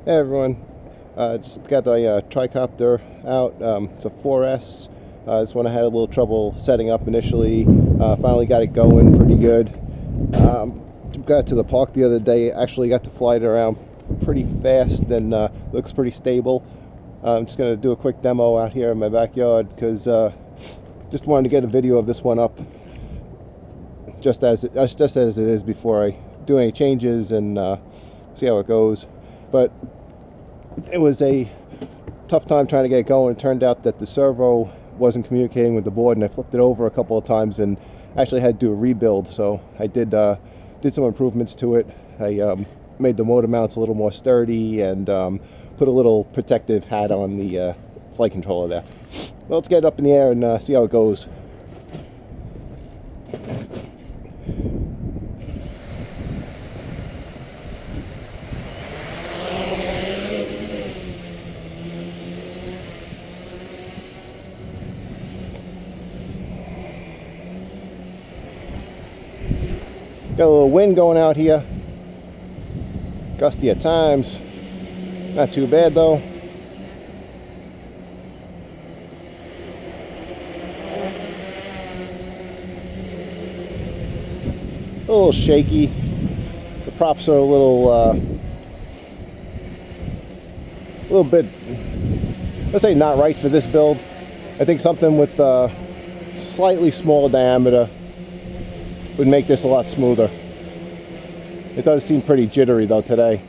Hey everyone, just got the tricopter out. It's a 4S. This one I had a little trouble setting up initially. Finally got it going pretty good. Got to the park the other day. Actually got to fly it around pretty fast and looks pretty stable. I'm just going to do a quick demo out here in my backyard because just wanted to get a video of this one up just as it is before I do any changes and see how it goes. But it was a tough time trying to get it going. It turned out that the servo wasn't communicating with the board, and I flipped it over a couple of times and actually had to do a rebuild. So I did some improvements to it. I made the motor mounts a little more sturdy and put a little protective hat on the flight controller there. Well, let's get it up in the air and see how it goes. Got a little wind going out here, gusty at times, not too bad though. A little shaky, the props are a little bit, let's say, not right for this build. I think something with slightly small diameter would make this a lot smoother. It does seem pretty jittery though today.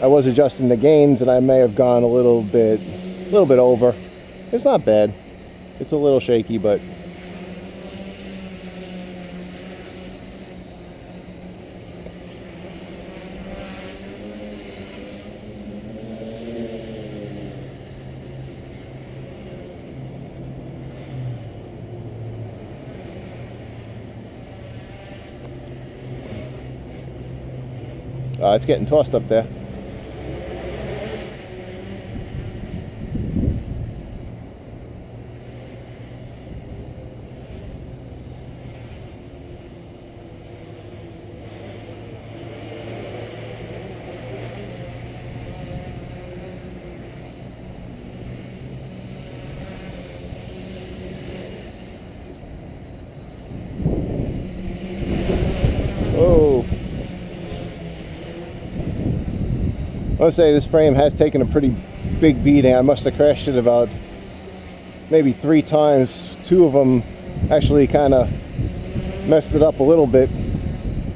I was adjusting the gains and I may have gone a little bit over. It's not bad. It's a little shaky, but it's getting tossed up there. Oh. I would say this frame has taken a pretty big beating. I must have crashed it about maybe 3 times. 2 of them actually kind of messed it up a little bit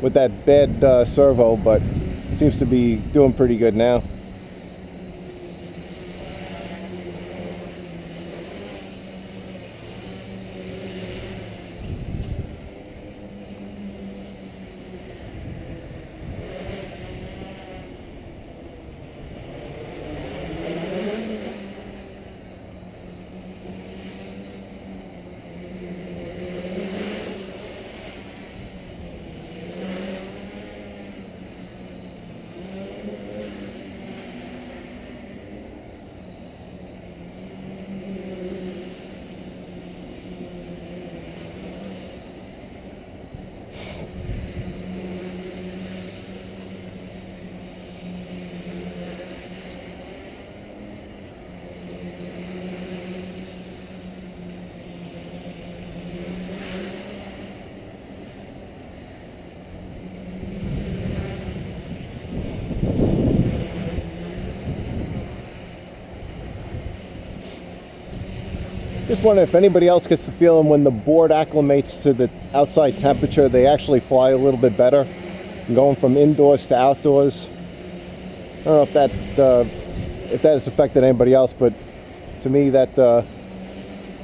with that bad servo, but it seems to be doing pretty good now. Just wonder if anybody else gets the feeling when the board acclimates to the outside temperature, they actually fly a little bit better. Going from indoors to outdoors. I don't know if that has affected anybody else, but to me that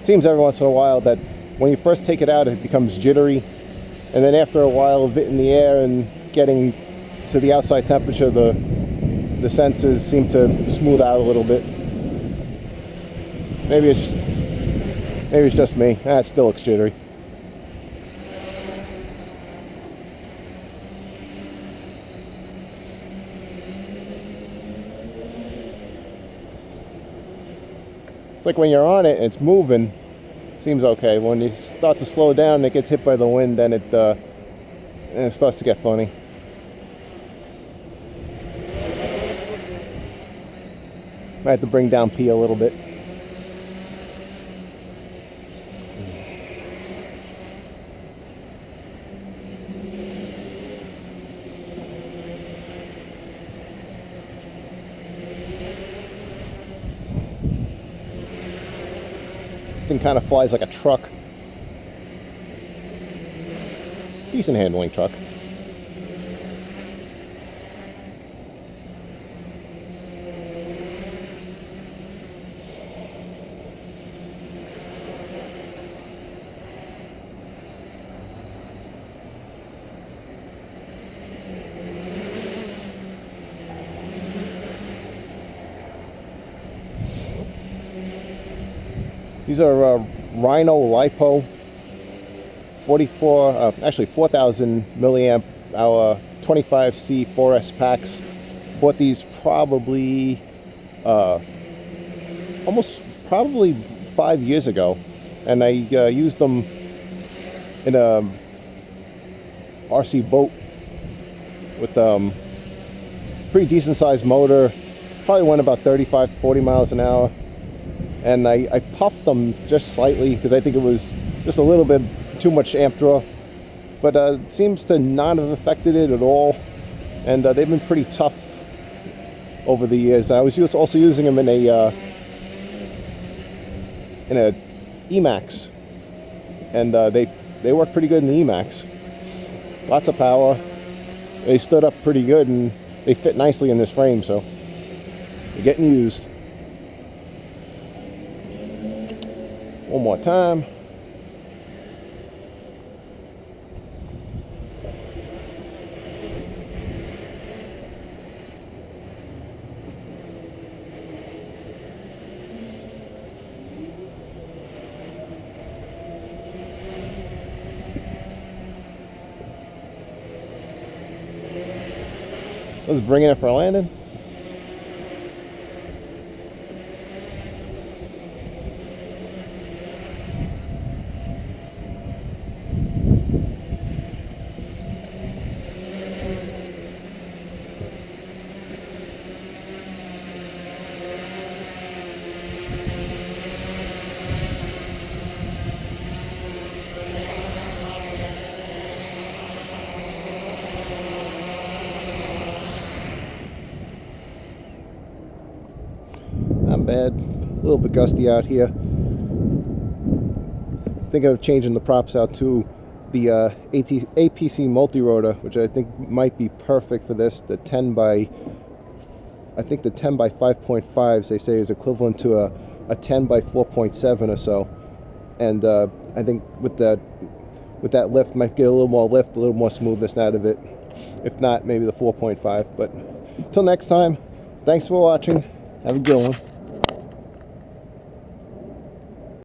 seems every once in a while that when you first take it out, it becomes jittery, and then after a while of it in the air and getting to the outside temperature, the senses seem to smooth out a little bit. Maybe it's just me. It still looks jittery. It's like when you're on it and it's moving, seems okay. When you start to slow down and it gets hit by the wind, then it starts to get funny. Might have to bring down P a little bit. Thing kind of flies like a truck. Decent handling truck. These are Rhino LiPo 4,000 milliamp hour 25C 4S packs. Bought these probably probably 5 years ago, and I used them in a RC boat with pretty decent sized motor. Probably went about 35-40 miles an hour. And I puffed them just slightly because I think it was just a little bit too much amp draw, but it seems to not have affected it at all, and they've been pretty tough over the years. I was also using them in a Emax, and they work pretty good in the Emax. Lots of power. They stood up pretty good, and they fit nicely in this frame, so they're getting used. One more time. Let's bring it for a landing. Not bad. A little bit gusty out here. Think of changing the props out to the APC multirotor, which I think might be perfect for this. The 10 by 5.5s they say is equivalent to a 10 by 4.7 or so, and I think with that lift might get a little more lift, a little more smoothness out of it. If not, maybe the 4.5. But until next time, thanks for watching. Have a good one.